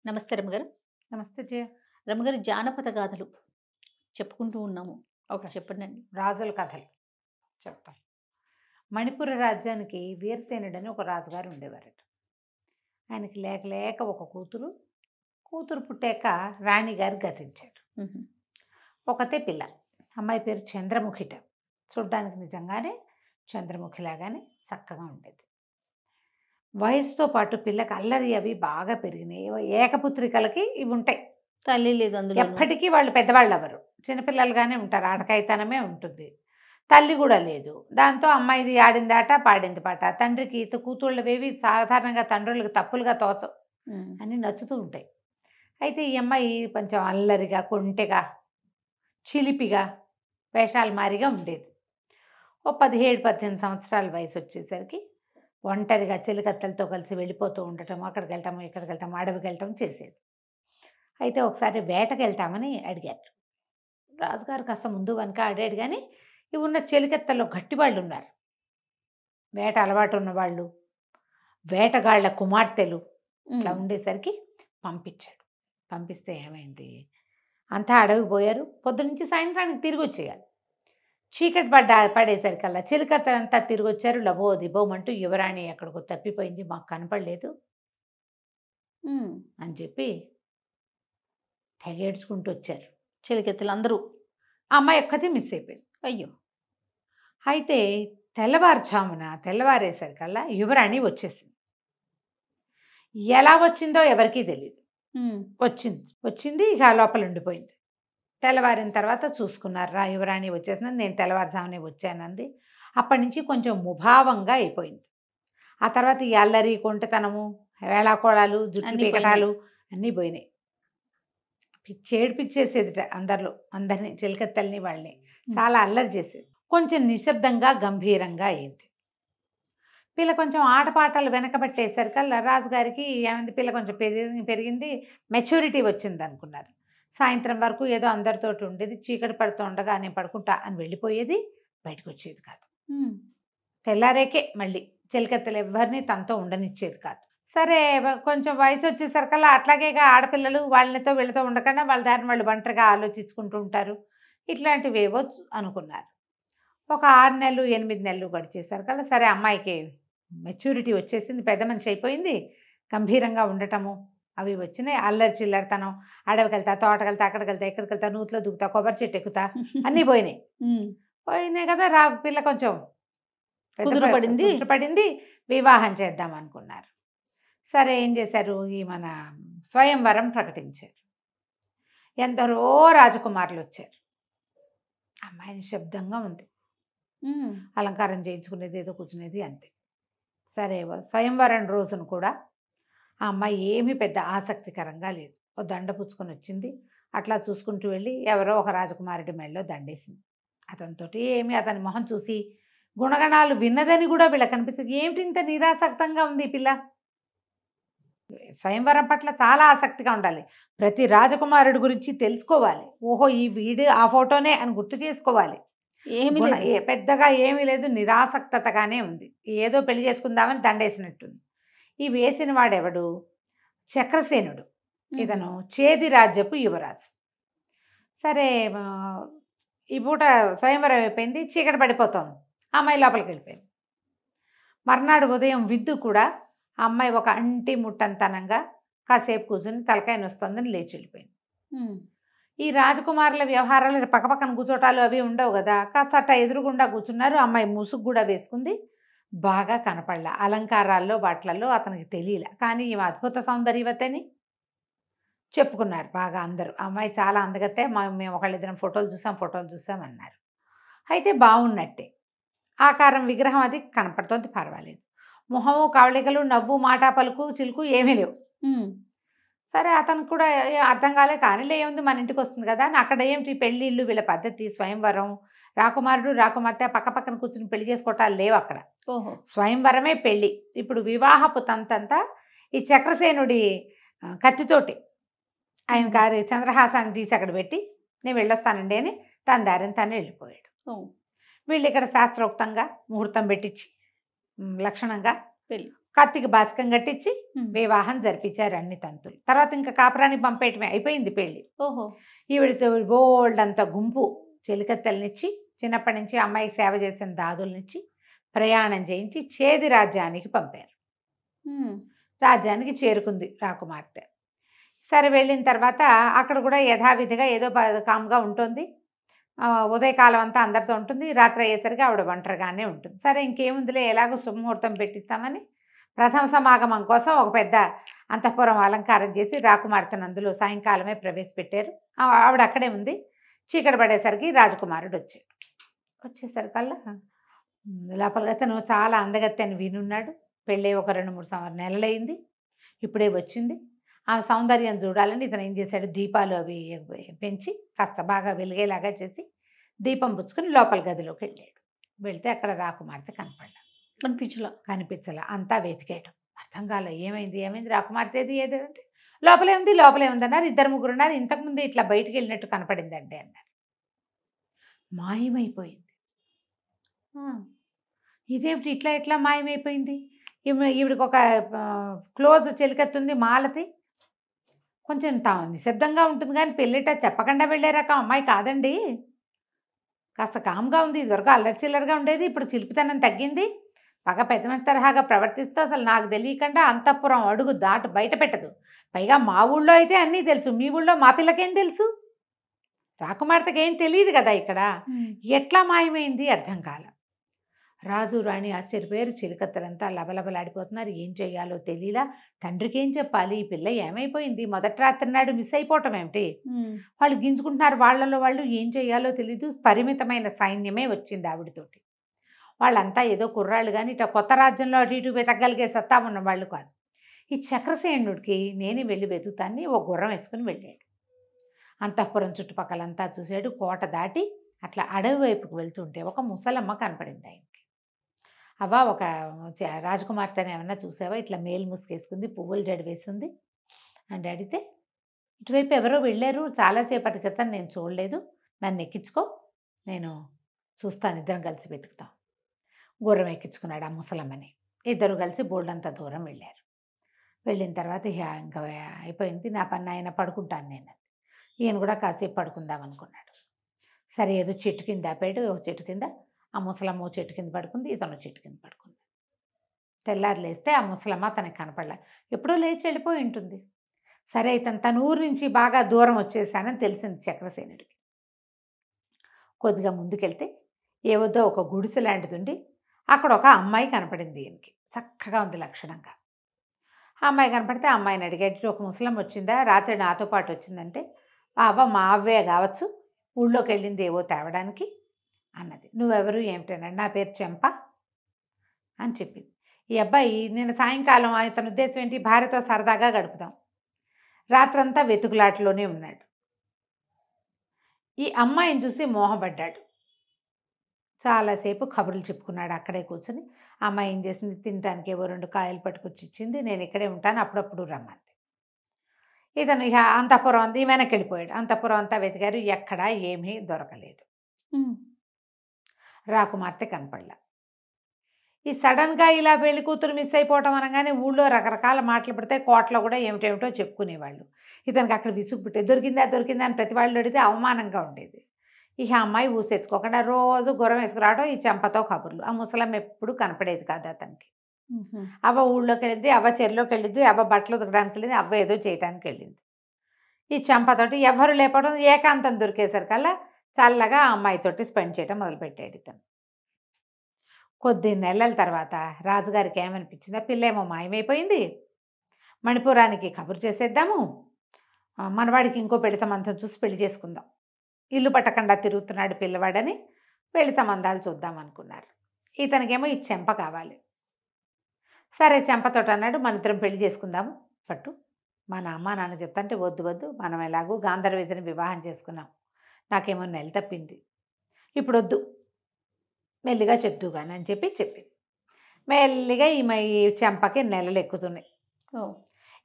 నమస్తే రమగారు. నమస్తే జయ. రమగారు, జానపద గాథలు చెప్పుకుంటూ ఉన్నాము. ఓకే. చెప్పండండి. రాజుల కథలు చెప్తాం. మణిపుర రాజ్యానికి వీరసేనుడని ఒక రాజుగారు ఉండేవారట. ఆయనకి లేక లేక ఒక కూతురు. కూతురు పుట్టాక రాణిగారు గతించారు. హుహు. ఒకతే పిల్ల. అమ్మాయి పేరు చంద్రముఖిట. చూడ్డానికి నిజంగానే చంద్రముఖిలాగానే చక్కగా ఉండేది. వయసుతో పాటు పిల్లకి అల్లరి అవి బాగా పెరిగినాయి. ఏకపుత్రికలకి ఇవి ఉంటాయి. తల్లి లేదు అందులో. ఎప్పటికీ వాళ్ళు పెద్దవాళ్ళు అవ్వరు, చిన్నపిల్లలుగానే ఉంటారు. ఆటకాయితనమే ఉంటుంది. తల్లి కూడా లేదు. దాంతో అమ్మాయిది ఆడిందాట పాడింది పాట. తండ్రికి కూతుళ్ళవేవి సాధారణంగా తండ్రులకు తప్పులుగా తోచవు, అని నచ్చుతూ ఉంటాయి. అయితే ఈ అమ్మాయి కొంచెం అల్లరిగా, కొంటెగా, చిలిపిగా, వేషాలు మారిగా ఉండేది. ఓ 17-18 సంవత్సరాల వయసు వచ్చేసరికి ఒంటరిగా చెలికత్తెలతో కలిసి వెళ్ళిపోతూ ఉండటం, అక్కడికి వెళ్ళటం, ఇక్కడికి వెళ్ళటం, అడవికి వెళ్ళటం చేసేది. అయితే ఒకసారి వేటకి వెళ్తామని అడిగారు. రాజుగారు కాస్త ముందు వెనక ఆడాడు, కానీ ఇవి ఉన్న చెలికత్తెల్లో గట్టివాళ్ళు ఉన్నారు. వేట అలవాటు ఉన్నవాళ్ళు, వేటగాళ్ల కుమార్తెలు ఇట్లా ఉండేసరికి పంపించాడు. పంపిస్తే ఏమైంది, అంతా అడవికి పోయారు. పొద్దునుంచి సాయంత్రానికి తిరిగి వచ్చేయాలి. చీకటి పడేసరికల్లా చిలికత్తెలంతా తిరిగి వచ్చారు. లబో దిబోమంటూ యువరాణి ఎక్కడికో తప్పిపోయింది, మాకు కనపడలేదు అని చెప్పి తెగేడ్చుకుంటూ వచ్చారు. చెలికెత్తలు అందరూ. ఆ అమ్మాయి ఒక్కతే మిస్ అయిపోయింది. అయ్యో. అయితే తెల్లవారేసరికల్లా యువరాణి వచ్చేసింది. ఎలా వచ్చిందో ఎవరికీ తెలియదు. వచ్చింది ఇక లోపల ఉండిపోయింది. తెల్లవారిన తర్వాత చూసుకున్నారు, రా యువరాణి వచ్చేసింది, నేను తెల్లవారుజామునే వచ్చానంది. అప్పటి నుంచి కొంచెం ముభావంగా అయిపోయింది. ఆ తర్వాత ఈ అల్లరి, కొంటతనము, వేళాకోళాలు, జుట్టు పీకటాలు అన్నీ పోయినాయి. ఏడిపించేసేది అందరినీ, చిలకత్తెల్ని, వాళ్ళని చాలా అల్లరి చేసేది. కొంచెం నిశ్శబ్దంగా, గంభీరంగా అయింది. పిల్ల కొంచెం ఆటపాటలు వెనకబట్టేసరికల్లా రాజుగారికి ఏమైంది, పిల్ల కొంచెం పెరిగింది, మెచ్యూరిటీ వచ్చింది అనుకున్నారు. సాయంత్రం వరకు ఏదో అందరితోటి ఉండేది. చీకటి పడుతూ ఉండగా నేను పడుకుంటా అని వెళ్ళిపోయేది, బయటకు వచ్చేది కాదు. తెల్లారేకే మళ్ళీ చిలకత్తెలు ఎవరిని తనతో ఉండనిచ్చేది కాదు. సరే, కొంచెం వయసు వచ్చేసరికల్లా అట్లాగేగా ఆడపిల్లలు వాళ్ళతో వీళ్ళతో ఉండకుండా వాళ్ళ దారిని వాళ్ళు ఒంటరిగా ఆలోచించుకుంటూ ఉంటారు. ఇట్లాంటివేవో అనుకున్నారు. ఒక 6 నెలలు 8 నెలలు గడిచేసరికల్లా సరే, అమ్మాయికి మెచ్యూరిటీ వచ్చేసింది, పెద్ద మనిషి అయిపోయింది. గంభీరంగా ఉండటము అవి వచ్చినాయి. అల్లరి చిల్లరితనం, అడవికి వెళ్తా, తోటకెళ్తా, అక్కడికి వెళ్తా, ఎక్కడికి వెళ్తా, నూతిలో దుక్కుతా, కొబ్బరి చెట్టు ఎక్కుతా, అన్నీ పోయినాయి కదా. పిల్ల కొంచెం కుదురుపడింది, వివాహం చేద్దాం అనుకున్నారు. సరే, ఏం చేశారు, ఈ మన స్వయంవరం ప్రకటించారు. ఎందరో రాజకుమారులు వచ్చారు. అమ్మాయి నిశ్శబ్దంగా ఉంది, అలంకారం చేయించుకునేది, ఏదో కూర్చునేది, అంతే. సరే, స్వయంవరం రోజును కూడా ఆ అమ్మాయి ఏమీ పెద్ద ఆసక్తికరంగా లేదు. ఓ దండ పుచ్చుకొని వచ్చింది. అట్లా చూసుకుంటూ వెళ్ళి ఎవరో ఒక రాజకుమారుడి మెడలో దండేసింది. అతని మొహం చూసి గుణగణాలు విన్నదని కూడా వీళ్ళకి కనిపిస్తుంది. ఏమిటి ఇంత నిరాసక్తంగా ఉంది ఈ పిల్ల? స్వయంవరం పట్ల చాలా ఆసక్తిగా ఉండాలి. ప్రతి రాజకుమారుడి గురించి తెలుసుకోవాలి. ఓహో, ఈ వీడు ఆ ఫోటోనే అని గుర్తు చేసుకోవాలి. పెద్దగా ఏమీ లేదు, నిరాసక్తగానే ఉంది. ఏదో పెళ్లి చేసుకుందామని దండేసినట్టుంది. ఈ వేసిన వాడెవడు? చక్రసేనుడు. ఇతను చేది రాజ్యపు యువరాజు. సరే, ఈ పూట స్వయంవరం అయిపోయింది, చీకటి పడిపోతోంది. అమ్మాయి లోపలికి వెళ్ళిపోయింది. మర్నాడు ఉదయం విద్దు కూడా ఆ అమ్మాయి ఒక అంటి ముట్టంతనంగా కాసేపు కూర్చుని తలకాయ నొస్తుందని లేచి వెళ్ళిపోయింది. ఈ రాజకుమారుల వ్యవహారాలు పక్కపక్కన కూర్చోటాలు అవి ఉండవు కదా. కాస్త అట్ట ఎదురుగుండా కూర్చున్నారు. అమ్మాయి ముసుగు కూడా వేసుకుంది, బాగా కనపడలే. అలంకారాల్లో వాటిలలో అతనికి తెలియలే, కానీ ఈ అద్భుత సౌందర్యవతని చెప్పుకున్నారు బాగా అందరూ. అమ్మాయి చాలా అందగతే, మేము ఒకళ్ళిద్దరం ఫోటోలు చూసాం అన్నారు. అయితే బాగున్నట్టే. ఆకారం, విగ్రహం అది కనపడుతోంది, పర్వాలేదు. మొహము, కవళికలు, నవ్వు, మాట, పలుకు, చిలుకు ఏమీ లేవు. సరే, అతనికి కూడా అర్థం కాలే. కానీ ఏముంది, మన ఇంటికి వస్తుంది కదా అని. అక్కడ ఏమిటి పెళ్ళిళ్ళు, వీళ్ళ పద్ధతి, స్వయంవరం, రాకుమారుడు రాకుమార్తె పక్క పక్కన కూర్చుని పెళ్లి చేసుకోవటాలు లేవు అక్కడ. స్వయంవరమే పెళ్ళి. ఇప్పుడు వివాహపు తంతంతా ఈ చక్రసేనుడి కత్తితోటి ఆయన గారి చంద్రహాసాన్ని తీసి అక్కడ పెట్టి నేను వెళ్ళొస్తానండి అని తన దారిని తను వెళ్ళిపోయాడు. వీళ్ళు ఇక్కడ శాస్త్రోక్తంగా ముహూర్తం పెట్టించి లక్షణంగా కత్తికి బాసికం కట్టించి వివాహం జరిపించారు అన్ని తంతులు. తర్వాత ఇంకా కాపురానికి పంపేయటమే, అయిపోయింది పెళ్ళి. ఓహో. ఈవిడితో బోల్డ్ అంత గుంపు చెలికత్తెలనిచ్చి చిన్నప్పటి నుంచి అమ్మాయికి సేవ చేసిన దాదులనిచ్చి ప్రయాణం చేయించి చేది రాజ్యానికి పంపారు. రాజ్యానికి చేరుకుంది రాకుమార్తె. సరే వెళ్ళిన తర్వాత అక్కడ కూడా యథావిధిగా ఏదో కామ్గా ఉంటుంది. ఉదయకాలం అంతా అందరితో ఉంటుంది. రాత్రి అయ్యేసరికి ఆవిడ ఒంటరిగానే ఉంటుంది. సరే ఇంకేముందిలే, ఎలాగో శుభముహూర్తం పెట్టిస్తామని ప్రథమ సమాగమం కోసం ఒక పెద్ద అంతఃపురం అలంకారం చేసి రాకుమార్తెను అందులో సాయంకాలమే ప్రవేశపెట్టారు. ఆవిడ అక్కడే ఉంది. చీకటి పడేసరికి రాజకుమారుడు వచ్చేసరికల్లా లోపలికి అతను చాలా అందగత్తె అని వినున్నాడు. పెళ్ళి ఒక 2-3 నెలలైంది, ఇప్పుడే వచ్చింది. ఆ సౌందర్యం చూడాలని ఇతను ఏం చేశాడు, దీపాలు అవి పెంచి కాస్త బాగా వెలిగేలాగా చేసి దీపం పుచ్చుకొని లోపల గదిలోకి వెళ్ళాడు. వెళ్తే అక్కడ రాకుమార్తె కనిపించలా. అంతా వెతికాడు, అర్థం కాలే. ఏమైంది రాకుమార్తెది ఏదంటే లోపలే ఉంది అన్నారు. 2-3 ఉన్నారు. ఇంతకుముందు ఇట్లా బయటికి వెళ్ళినట్టు కనపడిందండి అన్నారు. మాయమైపోయింది. ఇదేమిటి ఇట్లా మాయమైపోయింది? ఈవిడికి ఒక క్లోజ్ చెలికత్తుంది మాలతి, కొంచెం నిశ్శబ్దంగా ఉంటుంది కానీ పెళ్ళిట చెప్పకుండా వెళ్ళే రకం అమ్మాయి కాదండి. కాస్త కామ్గా ఉంది. ఇదివరకు అల్లరి చిల్లరగా ఉండేది, ఇప్పుడు చిలిపితనం తగ్గింది. బాగా పెద్ద తరహాగా ప్రవర్తిస్తూ అసలు నాకు తెలియకుండా అంతఃపురం అడుగు దాటు బయట పెట్టదు. పైగా మా ఊళ్ళో అయితే అన్నీ తెలుసు, మీ ఊళ్ళో మా పిల్లకేం తెలుసు? రాకుమార్తెకి ఏం తెలియదు కదా ఇక్కడ. ఎట్లా మాయమైంది అర్థం కాల. రాజు రాణి ఆశ్చర్యపోయారు. చిలికత్తలంతా లబలబలాడిపోతున్నారు. ఏం చెయ్యాలో తెలియలా. తండ్రికి ఏం చెప్పాలి? ఈ పిల్ల ఏమైపోయింది? మొదటి రాత్రి నాడు మిస్ అయిపోవటం ఏమిటి? వాళ్ళు గింజుకుంటున్నారు వాళ్ళలో వాళ్ళు. ఏం చెయ్యాలో తెలీదు. పరిమితమైన సైన్యమే వచ్చింది ఆవిడతోటి. వాళ్ళంతా ఏదో కుర్రాళ్ళు కానీ ఇట్లా కొత్త రాజ్యంలో అటు ఇటు వెతకగలిగే సత్తా ఉన్న వాళ్ళు కాదు. ఈ చక్రసేనుడికి నేనే వెళ్ళి వెతుకుతాన్ని ఓ గుర్రం వేసుకుని వెళ్ళాడు. అంతఃపురం చుట్టుపక్కలంతా చూశాడు. కోట దాటి అట్లా అడవి వైపుకు వెళ్తుంటే ఒక ముసలమ్మ కనపడింది ఆయనకి. అవ్వ, ఒక రాజకుమార్తెని ఏమన్నా చూసావా? ఇట్లా మేలు ముసుకేసుకుంది, పువ్వులు జడి వేసింది అని అడిగితే, ఇటువైపు ఎవరో వెళ్ళారు చాలాసేపటి క్రితం, నేను చూడలేదు, నన్ను ఎక్కించుకో, నేను చూస్తాను, ఇద్దరం కలిసి వెతుకుతాం. గుర్రం ఎక్కించుకున్నాడు ఆ ముసలమ్మని. ఇద్దరు కలిసి బోల్డంత దూరం వెళ్ళారు. వెళ్ళిన తర్వాత ఇంకా అయిపోయింది, నా పని ఆయన పడుకుంటాను నేను. ఈయన కూడా కాసేపు పడుకుందాం అనుకున్నాడు. సరే ఏదో చెట్టు కింద ఆపాడు. ఓ చెట్టు కింద ఆ ముసలమ్మ చెట్టు కింద పడుకుంది, ఇతను చెట్టు కింద పడుకుంది. తెల్లారు లేస్తే ఆ ముసలమ్మ తనకి కనపడలే. ఎప్పుడో లేచి వెళ్ళిపోయి ఉంటుంది. సరే ఇతను తన ఊరు నుంచి బాగా దూరం వచ్చేసానని తెలిసింది చక్రసేనుడికి. కొద్దిగా ముందుకెళ్తే ఏవద్దో ఒక గుడిసె లాంటిది ఉండి అక్కడ ఒక అమ్మాయి కనపడింది. ఈయనకి చక్కగా ఉంది లక్షణంగా. ఆ అమ్మాయి కనపడితే ఆ అమ్మాయిని అడిగేటి, ఒక ముసలమ్మ వచ్చిందా, రాత్రి నాతో పాటు వచ్చిందంటే, అవ్వ మా అవ్వే కావచ్చు, ఊళ్ళోకి వెళ్ళింది ఏవో తేవడానికి అన్నది. నువ్వెవరు ఏమిటన్నాడు. నా పేరు చెంప అని చెప్పింది. ఈ అబ్బాయి నేను సాయంకాలం అతని ఉద్దేశం ఏంటి, భార్యతో సరదాగా గడుపుదాం, రాత్రంతా వెతుకులాటలోనే ఉన్నాడు. ఈ అమ్మాయిని చూసి మోహపడ్డాడు. చాలాసేపు కబుర్లు చెప్పుకున్నాడు అక్కడే కూర్చొని. అమ్మాయి ఏం చేసింది, తినడానికి ఏవో 2 కాయలు పట్టుకొచ్చి ఇచ్చింది. నేను ఇక్కడే ఉంటాను, అప్పుడప్పుడు రమ్మంది. ఇతను ఇక అంతఃపురం అంతా వెనక్కి వెళ్ళిపోయాడు. అంతఃపురం అంతా వెతికారు, ఎక్కడా ఏమీ దొరకలేదు. రాకుమార్తె కనపడలా. ఈ సడన్గా ఇలా పెళ్లి కూతురు మిస్ అయిపోవటం అనగానే ఊళ్ళో రకరకాల మాటలు పడితే కోటలో కూడా ఏమిటేమిటో చెప్పుకునేవాళ్ళు. ఇతనికి అక్కడ విసుగు పుట్టే, దొరికిందా అని ప్రతి వాళ్ళు అడిగితే అవమానంగా ఉండేది. ఇక అమ్మాయి ఊసెత్తుకోకుండా రోజు గుర్రం వేసుకురావడం, ఈ చెంపతో కబుర్లు. ఆ ముసలమ్మ ఎప్పుడు కనపడేది కాదు అతనికి. అవ్వ ఊళ్ళోకి వెళ్ళింది, అవ్వ చెరులోకి వెళ్ళింది, అవ్వ బట్టలు ఉతకడానికి వెళ్ళింది, అవ్వ ఏదో చేయడానికి వెళ్ళింది. ఈ చెంపతోటి ఎవరు లేపడం, ఏకాంతం దొరికేసరికల్లా చల్లగా ఆ అమ్మాయితోటి స్పెండ్ చేయడం మొదలుపెట్టాడు ఇతను. కొద్ది నెలల తర్వాత రాజుగారికి ఏమనిపించింది, పిల్ల ఏమో మాయమైపోయింది, మణిపురానికి కబురు చేసేద్దాము, మనవాడికి ఇంకో పెళ్లి సంబంధం చూసి పెళ్లి చేసుకుందాం, ఇల్లు పట్టకుండా తిరుగుతున్నాడు పిల్లవాడని పెళ్లి సంబంధాలు చూద్దాం అనుకున్నారు. ఇతనికేమో ఈ చెంప కావాలి. సరే చెంపతోటి అన్నాడు, మన ఇద్దరం పెళ్లి చేసుకుందాము పట్టు. మా నాన్న చెప్తాంటే వద్దు, మనం ఎలాగూ గాంధర్వీధిని వివాహం చేసుకున్నాం, నాకేమో నెల తప్పింది, ఇప్పుడు వద్దు, మెల్లిగా చెప్తూ కానీ అని చెప్పింది. మెల్లిగా ఈ చెంపకి నెలలు ఎక్కుతున్నాయి.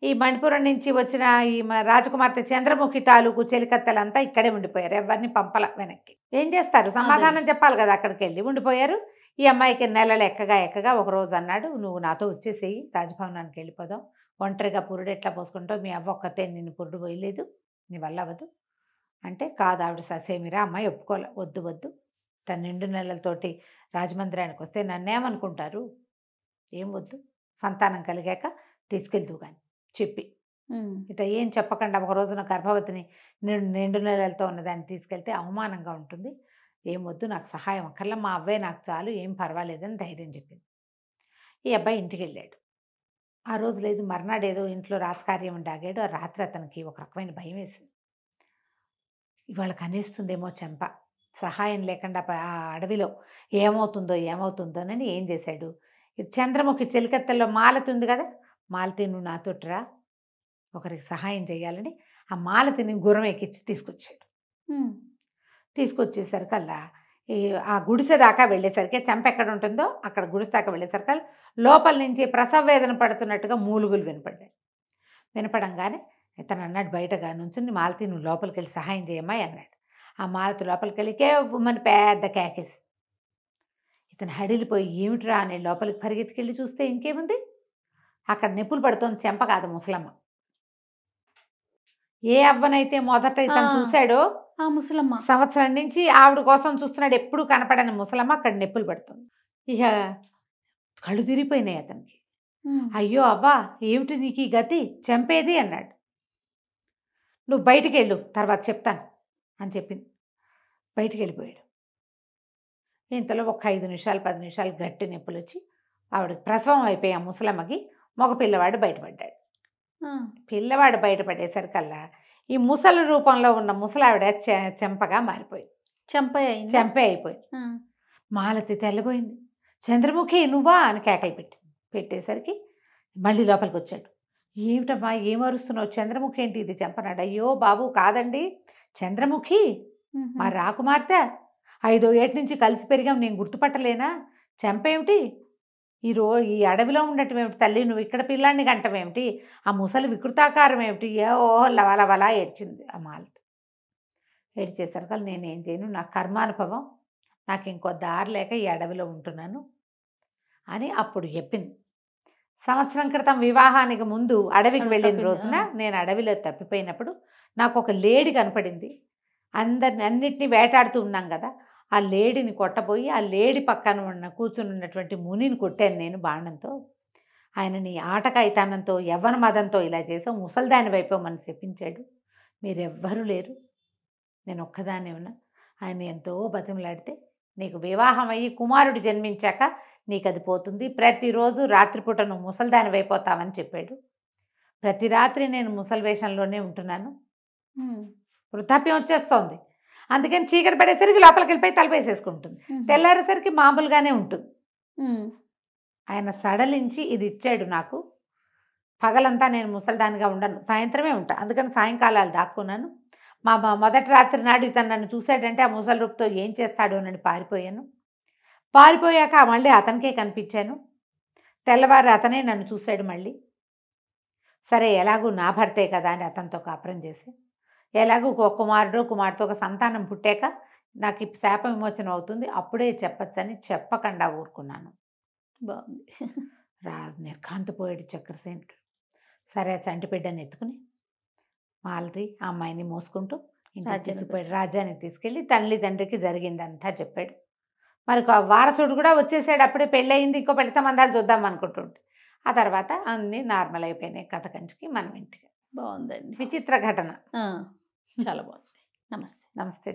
ఈ మణిపురం నుంచి వచ్చిన ఈ రాజకుమార్తె చంద్రముఖి తాలూకు చెలికత్తెలంతా ఇక్కడే ఉండిపోయారు. ఎవరిని పంపల వెనక్కి. ఏం చేస్తారు, సమాధానం చెప్పాలి కదా, అక్కడికి వెళ్ళి ఉండిపోయారు. ఈ అమ్మాయికి నెలలు ఎక్కగా ఒకరోజు అన్నాడు, నువ్వు నాతో వచ్చేసేయి, రాజభవనానికి వెళ్ళిపోదాం, ఒంటరిగా పురుడు ఎట్లా పోసుకుంటావు, మీ అవ్వ ఒక్కతే నిన్ను పురుడు పోయలేదు, నీ వల్ల అవ్వదు అంటే, కాదు ఆవిడ ససేమిరా అమ్మాయి ఒప్పుకోలే, వద్దు వద్దు, తన నిండు నెలలతోటి రాజమందిరానికి వస్తే నన్నేమనుకుంటారు, ఏం వద్దు, సంతానం కలిగాక తీసుకెళ్తూ కానీ చెప్పి ఇట ఏం చెప్పకుండా ఒక రోజున గర్భవతిని నిండు నెలలతో ఉన్నదాన్ని తీసుకెళ్తే అవమానంగా ఉంటుంది, ఏం వద్దు, నాకు సహాయం అక్కర్లా, మా అవ్వే నాకు చాలు, ఏం పర్వాలేదని ధైర్యం చెప్పింది. ఈ అబ్బాయి ఇంటికి వెళ్ళాడు. ఆ రోజు లేదు, మర్నాడు ఏదో ఇంట్లో రాజకార్యం ఉండాగాడు. ఆ రాత్రి అతనికి ఒక రకమైన భయం వేసింది. ఇవాళ కనిస్తుందేమో చెంప, సహాయం లేకుండా ఆ అడవిలో ఏమవుతుందోనని ఏం చేశాడు, చంద్రముఖి చెలికత్తెల్లో మాలతి ఉంది కదా, మాలతి నువ్వు నాతోటిరా, ఒకరికి సహాయం చేయాలని ఆ మాలతిని గుర్రం ఎక్కించి తీసుకొచ్చాడు. తీసుకొచ్చేసరికల్లా ఆ గుడిసె దాకా వెళ్ళేసరికి, చెంప ఎక్కడ ఉంటుందో అక్కడ గుడిసె దాకా వెళ్ళేసరికి లోపల నుంచి ప్రసవ వేదన పడుతున్నట్టుగా మూలుగులు వినపడంగానే ఇతను అన్నాడు, బయటగా నుంచుని, మాలతి నువ్వు లోపలికి వెళ్ళి సహాయం చేయమ్మాయి అన్నాడు. ఆ మాలతి లోపలికి వెళ్ళి కేవ్వమని పెద్ద కేకేసి, ఇతను హడిలిపోయి ఏమిట్రా అని లోపలికి పరిగెత్తుకెళ్ళి చూస్తే ఇంకేముంది, అక్కడ నిప్పులు పడుతోంది, చెంప కాదు ముసలమ్మ. ఏ అవ్వనైతే మొదట ఇతను చూశాడో ఆ ముసలమ్మ, సంవత్సరం నుంచి ఆవిడ కోసం చూస్తున్నాడు, ఎప్పుడు కనపడని ముసలమ్మ అక్కడ నిప్పులు పడుతుంది. ఇక కళ్ళు తిరిగిపోయినాయి అతనికి. అయ్యో అవ్వా, ఏమిటి నీకు ఈ గతి, చంపేది అన్నాడు. నువ్వు బయటికి వెళ్ళు, తర్వాత చెప్తాను అని చెప్పింది. బయటికి వెళ్ళిపోయాడు. ఇంతలో ఒక 5 నిమిషాలు 10 నిమిషాలు గట్టి నొప్పులు వచ్చి ఆవిడకి ప్రసవం అయిపోయి ఆ ముసలమ్మకి మగ పిల్లవాడు బయటపడ్డాడు. పిల్లవాడు బయటపడేసరికల్లా ఈ ముసలి రూపంలో ఉన్న ముసలావిడ చెంపగా మారిపోయింది, చెంపే అయిపోయింది. మాలతి తెల్లబోయింది. చంద్రముఖి నువ్వా అని కేకలు పెట్టేసరికి మళ్ళీ లోపలికి వచ్చాడు. ఏమిటమ్మా ఏం అరుస్తున్నావు, చంద్రముఖి ఏంటి ఇది చెంపనాడు. అయ్యో బాబు కాదండి, చంద్రముఖి మా రాకుమార్తె, 5వ ఏటి నుంచి కలిసి పెరిగాం, నేను గుర్తుపట్టలేనా, చెంపేమిటి, ఈ అడవిలో ఉండటం ఏమిటి తల్లి, నువ్వు ఇక్కడ పిల్లాన్ని కంటమేమిటి, ఆ ముసలి వికృతాకారం ఏమిటి, ఓహో లవలవలా ఏడ్చింది ఆ మాలతి. ఏడ్చేసరికి నేనేం చేయను, నా కర్మానుభవం, నాకు ఇంకో దారి లేక ఈ అడవిలో ఉంటున్నాను అని అప్పుడు చెప్పింది. సంవత్సరం క్రితం వివాహానికి ముందు అడవికి వెళ్ళిన రోజున నేను అడవిలో తప్పిపోయినప్పుడు నాకు ఒక లేడీ కనపడింది. అన్నిటినీ వేటాడుతూ ఉన్నాం కదా, ఆ లేడీని కొట్టబోయి ఆ లేడీ పక్కన కూర్చుని ఉన్నటువంటి మునిని కొట్టాను నేను బాణంతో. ఆయన నీ ఆటకాయితనంతో యవ్వన మదంతో ఇలా చేసావు, ముసల్దాని వైపోమని చెప్పించాడు, మీరెవ్వరూ లేరు, నేను ఒక్కదాన్ని ఉన్నా. ఆయన ఎంతో బతిమలాడితే నీకు వివాహం అయ్యి కుమారుడు జన్మించాక నీకు అది పోతుంది, ప్రతిరోజు రాత్రిపూట నువ్వు ముసల్దాని అయిపోతావని చెప్పాడు. ప్రతి రాత్రి నేను ముసలి వేషంలోనే ఉంటున్నాను, వృద్ధాప్యం వచ్చేస్తోంది, అందుకని చీకటి పడేసరికి లోపలికి వెళ్ళిపోయి తలపేసేసుకుంటుంది, తెల్లారేసరికి మామూలుగానే ఉంటుంది. ఆయన సడలించి ఇది ఇచ్చాడు నాకు, పగలంతా నేను ముసల్దానిగా ఉండను, సాయంత్రమే ఉంటా, అందుకని సాయంకాలాలు దాక్కున్నాను. మా మొదటి రాత్రి నాడు ఇతను నన్ను చూశాడంటే ఆ ముసలి రూపుతో ఏం చేస్తాడు అని పారిపోయాను. పారిపోయాక మళ్ళీ అతనికే కనిపించాను, తెల్లవారు అతనే నన్ను చూశాడు మళ్ళీ. సరే ఎలాగూ నా భర్తే కదా అని అతనితో కాపురం చేసి, ఎలాగూ ఒక కుమార్తె ఒక సంతానం పుట్టాక నాకు ఈ శాప విమోచనం అవుతుంది, అప్పుడే చెప్పచ్చని చెప్పకుండా ఊరుకున్నాను. బాగుంది. నిర్ఘాంతపోయాడు చక్రసేనుడు. సరే ఆ చంటి బిడ్డని ఎత్తుకుని మాలతి ఆ అమ్మాయిని మోసుకుంటూ ఇంటికి తీసుకుపోయాడు. రాజ్యానికి తీసుకెళ్ళి తండ్రికి జరిగిందంతా చెప్పాడు. మరి వారసుడు కూడా వచ్చేసాడు, అప్పుడే పెళ్ళయింది, ఇంకో పెళ్లి సంబంధాలు చూద్దాం అనుకుంటుంటే ఆ తర్వాత అన్నీ నార్మల్ అయిపోయినాయి కథ కంచికి మనం ఇంటికి. బాగుందండి, విచిత్ర ఘటన. చాలా బాగుంది. నమస్తే. నమస్తే.